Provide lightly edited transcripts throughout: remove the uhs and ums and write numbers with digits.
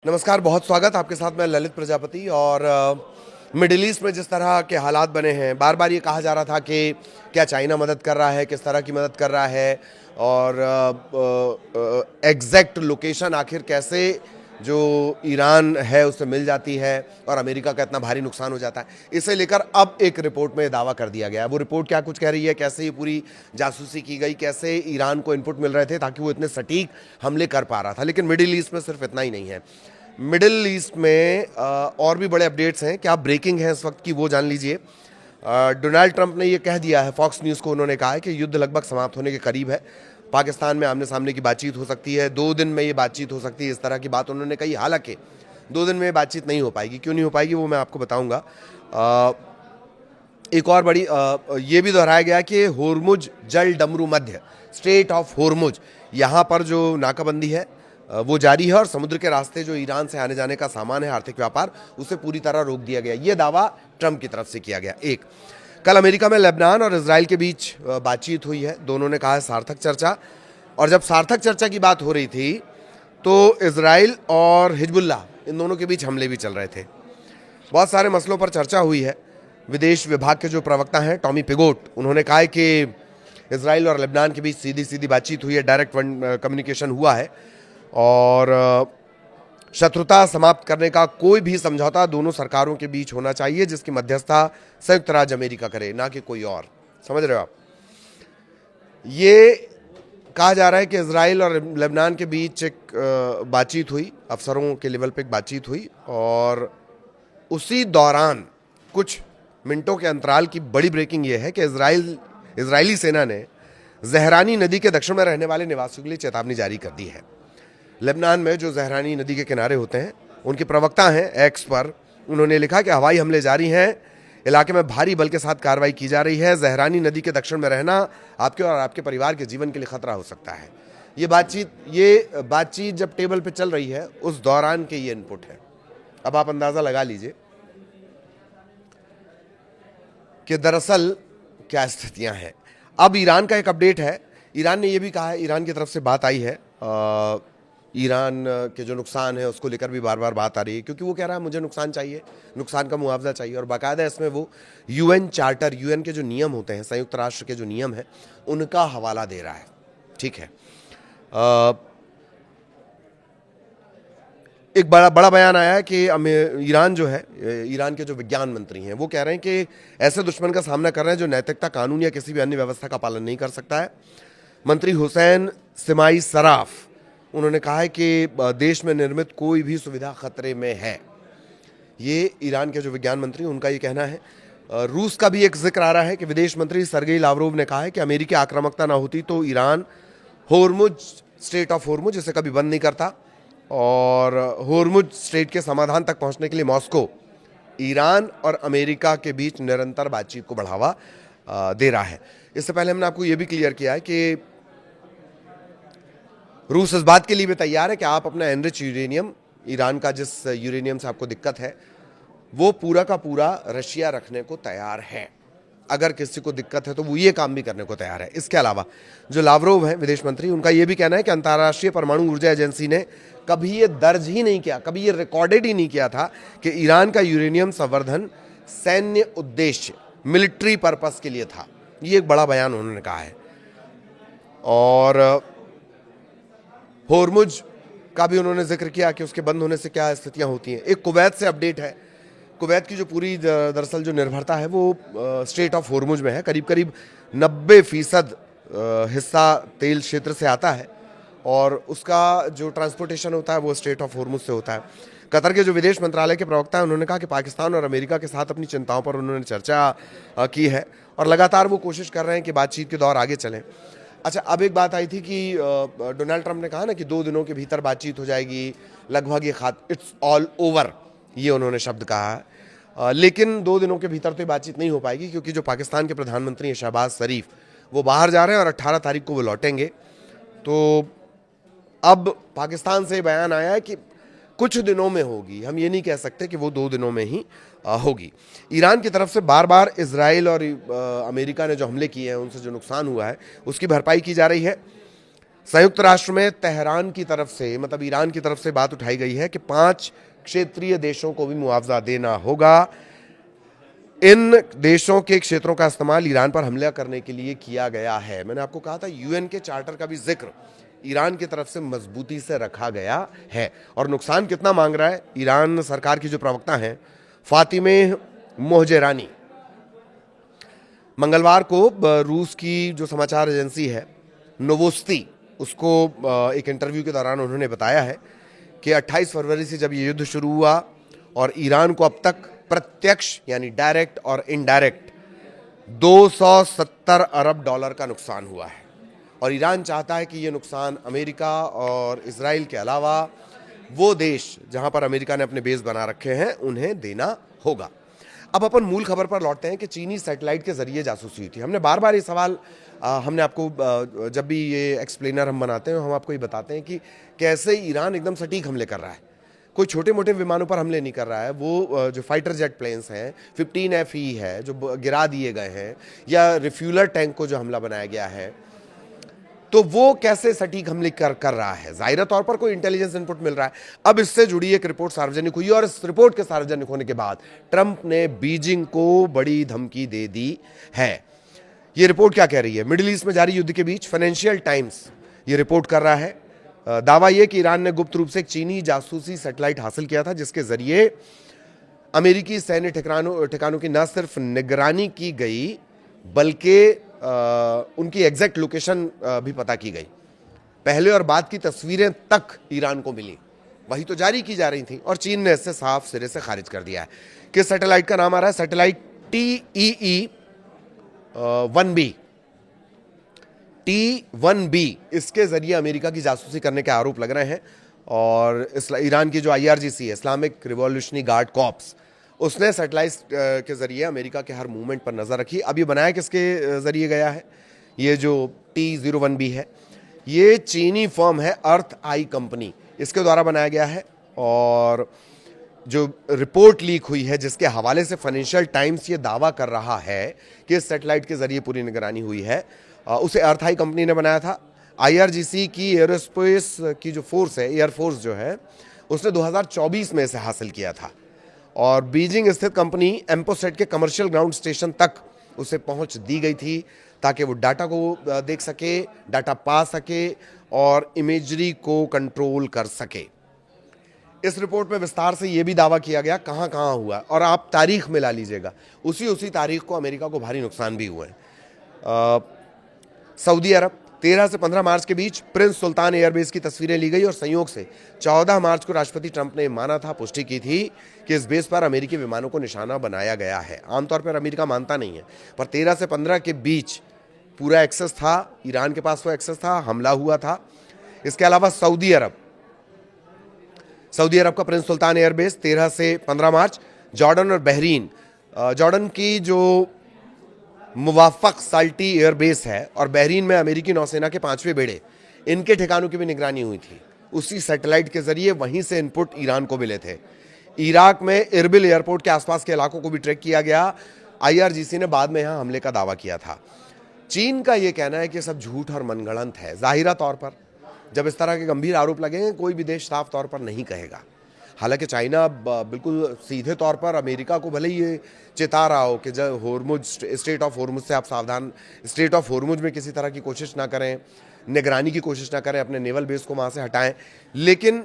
नमस्कार, बहुत स्वागत आपके साथ। मैं ललित प्रजापति। और मिडिल ईस्ट में जिस तरह के हालात बने हैं, बार बार ये कहा जा रहा था कि क्या चाइना मदद कर रहा है, किस तरह की मदद कर रहा है, और एग्जैक्ट लोकेशन आखिर कैसे जो ईरान है उससे मिल जाती है और अमेरिका का इतना भारी नुकसान हो जाता है। इसे लेकर अब एक रिपोर्ट में दावा कर दिया गया। वो रिपोर्ट क्या कुछ कह रही है, कैसे ये पूरी जासूसी की गई, कैसे ईरान को इनपुट मिल रहे थे ताकि वो इतने सटीक हमले कर पा रहा था। लेकिन मिडिल ईस्ट में सिर्फ इतना ही नहीं है। मिडिल ईस्ट में और भी बड़े अपडेट्स हैं। क्या ब्रेकिंग है इस वक्त की, वो जान लीजिए। डोनाल्ड ट्रंप ने ये कह दिया है, फॉक्स न्यूज़ को उन्होंने कहा है कि युद्ध लगभग समाप्त होने के करीब है, पाकिस्तान में आमने सामने की बातचीत हो सकती है, 2 दिन में ये बातचीत हो सकती है, इस तरह की बात उन्होंने कही। हालांकि 2 दिन में ये बातचीत नहीं हो पाएगी। क्यों नहीं हो पाएगी वो मैं आपको बताऊंगा। एक और बड़ी ये भी दोहराया गया कि होर्मुज जल डमरू मध्य, स्ट्रेट ऑफ होर्मुज, यहाँ पर जो नाकाबंदी है वो जारी है और समुद्र के रास्ते जो ईरान से आने जाने का सामान है, आर्थिक व्यापार, उसे पूरी तरह रोक दिया गया। ये दावा ट्रंप की तरफ से किया गया। एक, कल अमेरिका में लेबनान और इजराइल के बीच बातचीत हुई है। दोनों ने कहा है सार्थक चर्चा। और जब सार्थक चर्चा की बात हो रही थी तो इजराइल और हिजबुल्लाह, इन दोनों के बीच हमले भी चल रहे थे। बहुत सारे मसलों पर चर्चा हुई है। विदेश विभाग के जो प्रवक्ता हैं टॉमी पिगोट, उन्होंने कहा है कि इजराइल और लेबनान के बीच सीधी सीधी बातचीत हुई है, डायरेक्ट कम्युनिकेशन हुआ है और शत्रुता समाप्त करने का कोई भी समझौता दोनों सरकारों के बीच होना चाहिए जिसकी मध्यस्थता संयुक्त राज्य अमेरिका करे, ना कि कोई और। समझ रहे हो आप? ये कहा जा रहा है कि इजराइल और लेबनान के बीच एक बातचीत हुई, अफसरों के लेवल पे एक बातचीत हुई, और उसी दौरान कुछ मिनटों के अंतराल की बड़ी ब्रेकिंग ये है कि इजरायली सेना ने जहरानी नदी के दक्षिण में रहने वाले निवासियों के लिए चेतावनी जारी कर दी है। लेबनान में जो जहरानी नदी के किनारे होते हैं, उनके प्रवक्ता हैं एक्स पर, उन्होंने लिखा कि हवाई हमले जारी हैं, इलाके में भारी बल के साथ कार्रवाई की जा रही है, जहरानी नदी के दक्षिण में रहना आपके और आपके परिवार के जीवन के लिए खतरा हो सकता है। ये बातचीत जब टेबल पे चल रही है उस दौरान के ये इनपुट है। अब आप अंदाजा लगा लीजिए कि दरअसल क्या स्थितियां हैं। अब ईरान का एक अपडेट है। ईरान ने यह भी कहा है, ईरान की तरफ से बात आई है, ईरान के जो नुकसान है उसको लेकर भी बार बार बात आ रही है, क्योंकि वो कह रहा है मुझे नुकसान चाहिए, नुकसान का मुआवजा चाहिए। और बाकायदा इसमें वो यूएन चार्टर, यूएन के जो नियम होते हैं, संयुक्त राष्ट्र के जो नियम है, उनका हवाला दे रहा है। ठीक है। एक बड़ा बयान आया है कि ईरान जो है, ईरान के जो विज्ञान मंत्री हैं, वो कह रहे हैं कि ऐसे दुश्मन का सामना कर रहे हैं जो नैतिकता, कानून या किसी भी अन्य व्यवस्था का पालन नहीं कर सकता है। मंत्री हुसैन सिमाई सराफ, उन्होंने कहा है कि देश में निर्मित कोई भी सुविधा खतरे में है। ये ईरान के जो विज्ञान मंत्री, उनका ये कहना है। रूस का भी एक जिक्र आ रहा है कि विदेश मंत्री सर्गेई लावरोव ने कहा है कि अमेरिकी आक्रामकता ना होती तो Iran Hormuz, straight of Hormuz, इसे कभी बंद नहीं करता, और होर्मुज स्ट्रेट के समाधान तक पहुंचने के लिए मॉस्को ईरान और अमेरिका के बीच निरंतर बातचीत को बढ़ावा दे रहा है। इससे पहले हमने आपको यह भी क्लियर किया है कि रूस इस बात के लिए भी तैयार है कि आप अपना एनरिच यूरेनियम, ईरान का जिस यूरेनियम से आपको दिक्कत है, वो पूरा का पूरा रशिया रखने को तैयार है। अगर किसी को दिक्कत है तो वो ये काम भी करने को तैयार है। इसके अलावा जो लावरोव हैं विदेश मंत्री, उनका ये भी कहना है कि अंतर्राष्ट्रीय परमाणु ऊर्जा एजेंसी ने कभी ये दर्ज ही नहीं किया, कभी ये रिकॉर्डेड ही नहीं किया था कि ईरान का यूरेनियम संवर्धन सैन्य उद्देश्य, मिलिट्री पर्पस के लिए था। ये एक बड़ा बयान उन्होंने कहा है। और होर्मुज का भी उन्होंने जिक्र किया कि उसके बंद होने से क्या स्थितियां होती हैं। एक कुवैत से अपडेट है। कुवैत की जो पूरी दरअसल जो निर्भरता है वो स्ट्रेट ऑफ होर्मुज में है। करीब करीब 90% हिस्सा तेल क्षेत्र से आता है और उसका जो ट्रांसपोर्टेशन होता है वो स्ट्रेट ऑफ होर्मुज से होता है। कतर के जो विदेश मंत्रालय के प्रवक्ता हैं, उन्होंने कहा कि पाकिस्तान और अमेरिका के साथ अपनी चिंताओं पर उन्होंने चर्चा की है और लगातार वो कोशिश कर रहे हैं कि बातचीत के दौर आगे चलें। अच्छा, अब एक बात आई थी कि डोनाल्ड ट्रंप ने कहा ना कि 2 दिनों के भीतर बातचीत हो जाएगी, लगभग ये इट्स ऑल ओवर, ये उन्होंने शब्द कहा है। लेकिन 2 दिनों के भीतर तो ये बातचीत नहीं हो पाएगी, क्योंकि जो पाकिस्तान के प्रधानमंत्री हैं शहबाज शरीफ, वो बाहर जा रहे हैं और 18 तारीख को वो लौटेंगे। तो अब पाकिस्तान से बयान आया है कि कुछ दिनों में होगी, हम ये नहीं कह सकते कि वो 2 दिनों में ही होगी। ईरान की तरफ से बार बार इजराइल और अमेरिका ने जो हमले किए हैं, उनसे जो नुकसान हुआ है उसकी भरपाई की जा रही है। संयुक्त राष्ट्र में तेहरान की तरफ से, मतलब ईरान की तरफ से बात उठाई गई है कि 5 क्षेत्रीय देशों को भी मुआवजा देना होगा। इन देशों के क्षेत्रों का इस्तेमाल ईरान पर हमला करने के लिए किया गया है। मैंने आपको कहा था यूएन के चार्टर का भी जिक्र ईरान की तरफ से मजबूती से रखा गया है। और नुकसान कितना मांग रहा है ईरान सरकार की जो प्रवक्ता हैं फातिमे मोहजेरानी, मंगलवार को रूस की जो समाचार एजेंसी है नोवोस्ती, उसको एक इंटरव्यू के दौरान उन्होंने बताया है कि 28 फरवरी से जब ये युद्ध शुरू हुआ और ईरान को अब तक प्रत्यक्ष यानी डायरेक्ट और इनडायरेक्ट 270 अरब डॉलर का नुकसान हुआ है। और ईरान चाहता है कि ये नुकसान अमेरिका और इजराइल के अलावा वो देश जहां पर अमेरिका ने अपने बेस बना रखे हैं उन्हें देना होगा। अब अपन मूल खबर पर लौटते हैं कि चीनी सैटेलाइट के जरिए जासूसी हुई थी। हमने बार बार ये सवाल हमने आपको जब भी ये एक्सप्लेनर हम बनाते हैं हम आपको ये बताते हैं कि कैसे ईरान एकदम सटीक हमले कर रहा है। कोई छोटे मोटे विमानों पर हमले नहीं कर रहा है। वो जो फाइटर जेट प्लेन्स हैं 15 FE है जो गिरा दिए गए हैं, या रिफ्यूलर टैंक को जो हमला बनाया गया है, तो वो कैसे सटीक हमले कर रहा है। जाहिर तौर पर कोई इंटेलिजेंस इनपुट मिल रहा है। अब इससे जुड़ी एक रिपोर्ट सार्वजनिक हुई और इस रिपोर्ट के सार्वजनिक होने के बाद ट्रंप ने बीजिंग को बड़ी धमकी दे दी है। ये रिपोर्ट क्या कह रही है? मिडिल ईस्ट में जारी युद्ध के बीच फाइनेंशियल टाइम्स ये रिपोर्ट कर रहा है, दावा यह कि ईरान ने गुप्त रूप से एक चीनी जासूसी सैटेलाइट हासिल किया था जिसके जरिए अमेरिकी सैन्य ठिकानों की न सिर्फ निगरानी की गई बल्कि उनकी एग्जैक्ट लोकेशन भी पता की गई। पहले और बाद की तस्वीरें तक ईरान को मिली, वही तो जारी की जा रही थी और चीन ने इससे साफ सिरे से खारिज कर दिया है। किस सैटेलाइट का नाम आ रहा है? Satellite TEE-1B। T-1B इसके जरिए अमेरिका की जासूसी करने के आरोप लग रहे हैं। और ईरान की जो IRGC है, इस्लामिक रिवॉल्यूशनरी गार्ड कॉर्प्स, उसने सैटेलाइट के जरिए अमेरिका के हर मूवमेंट पर नजर रखी। अब ये बनाया किसके जरिए गया है? ये जो T-01B है ये चीनी फर्म है अर्थ आई कंपनी, इसके द्वारा बनाया गया है। और जो रिपोर्ट लीक हुई है जिसके हवाले से फाइनेंशियल टाइम्स ये दावा कर रहा है कि इस सैटेलाइट के जरिए पूरी निगरानी हुई है, उसे अर्थ आई कंपनी ने बनाया था। IRGC की एरोस्पेस की जो फोर्स है, एयरफोर्स जो है, उसने 2024 में इसे हासिल किया था। और बीजिंग स्थित कंपनी एम्पोसेट के कमर्शियल ग्राउंड स्टेशन तक उसे पहुंच दी गई थी ताकि वो डाटा को देख सके, डाटा पा सके और इमेजरी को कंट्रोल कर सके। इस रिपोर्ट में विस्तार से यह भी दावा किया गया कहां कहां हुआ, और आप तारीख मिला लीजिएगा, उसी तारीख को अमेरिका को भारी नुकसान भी हुए। सऊदी अरब 13 से 15 मार्च के बीच प्रिंस सुल्तान एयरबेस की तस्वीरें ली गई और संयोग से 14 मार्च को राष्ट्रपति ट्रंप ने माना था, पुष्टि की थी कि इस बेस पर अमेरिकी विमानों को निशाना बनाया गया है। आमतौर पर अमेरिका मानता नहीं है, पर 13 से 15 के बीच पूरा एक्सेस था, ईरान के पास वो एक्सेस था, हमला हुआ था। इसके अलावा सऊदी अरब का प्रिंस सुल्तान एयरबेस 13 से 15 मार्च, जॉर्डन और बहरीन, जॉर्डन की जो मुवाफक साल्टी एयरबेस है और बहरीन में अमेरिकी नौसेना के 5वें बेड़े, इनके ठिकानों की भी निगरानी हुई थी। उसी सैटेलाइट के जरिए वहीं से इनपुट ईरान को मिले थे। इराक में इरबिल एयरपोर्ट के आसपास के इलाकों को भी ट्रैक किया गया। IRGC ने बाद में यहां हमले का दावा किया था। चीन का यह कहना है कि सब झूठ और मनगढ़ंत है। जाहिरा तौर पर जब इस तरह के गंभीर आरोप लगेंगे कोई भी देश साफ तौर पर नहीं कहेगा। हालांकि चाइना बिल्कुल सीधे तौर पर अमेरिका को भले ही ये चेता रहा हो कि जब होर्मुज, स्ट्रेट ऑफ होर्मुज से आप सावधान, स्ट्रेट ऑफ होर्मुज में किसी तरह की कोशिश ना करें, निगरानी की कोशिश ना करें, अपने नेवल बेस को वहां से हटाएं, लेकिन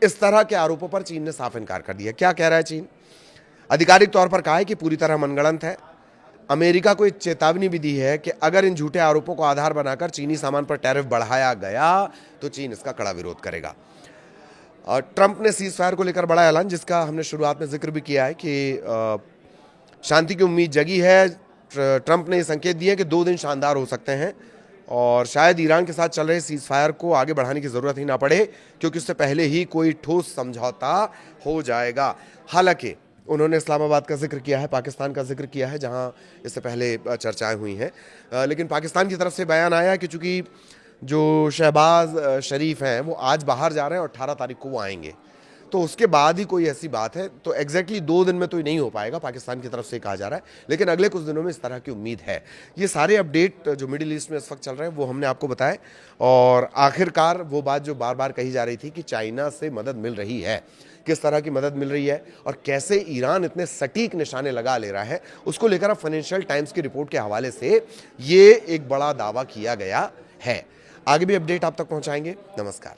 इस तरह के आरोपों पर चीन ने साफ इनकार कर दिया। क्या कह रहा है चीन? आधिकारिक तौर पर कहा है कि पूरी तरह मनगढ़ंत है। अमेरिका को एक चेतावनी भी दी है कि अगर इन झूठे आरोपों को आधार बनाकर चीनी सामान पर टैरिफ बढ़ाया गया तो चीन इसका कड़ा विरोध करेगा। ट्रंप ने सीज फायर को लेकर बड़ा ऐलान, जिसका हमने शुरुआत में जिक्र भी किया है कि शांति की उम्मीद जगी है। ट्रंप ने ये संकेत दिए कि 2 दिन शानदार हो सकते हैं और शायद ईरान के साथ चल रहे सीज फायर को आगे बढ़ाने की ज़रूरत ही ना पड़े, क्योंकि उससे पहले ही कोई ठोस समझौता हो जाएगा। हालांकि उन्होंने इस्लामाबाद का जिक्र किया है, पाकिस्तान का जिक्र किया है, जहां इससे पहले चर्चाएं हुई हैं, लेकिन पाकिस्तान की तरफ से बयान आया कि चूंकि जो शहबाज शरीफ हैं वो आज बाहर जा रहे हैं और 18 तारीख को वो आएंगे, तो तो उसके बाद ही कोई ऐसी बात है, तो एग्जैक्टली 2 दिन में तो ये नहीं हो पाएगा, पाकिस्तान की तरफ से कहा जा रहा है, लेकिन अगले कुछ दिनों में इस तरह की उम्मीद है। ये सारे अपडेट जो मिडिल ईस्ट में इस वक्त चल रहे हैं वो हमने आपको बताए, और आखिरकार वो बात जो बार बार कही जा रही थी कि चाइना से मदद मिल रही है, किस तरह की मदद मिल रही है और कैसे ईरान इतने सटीक निशाने लगा ले रहा है, उसको लेकर अब फाइनेंशियल टाइम्स की रिपोर्ट के हवाले से ये एक बड़ा दावा किया गया है। आगे भी अपडेट आप तक पहुंचाएंगे। नमस्कार।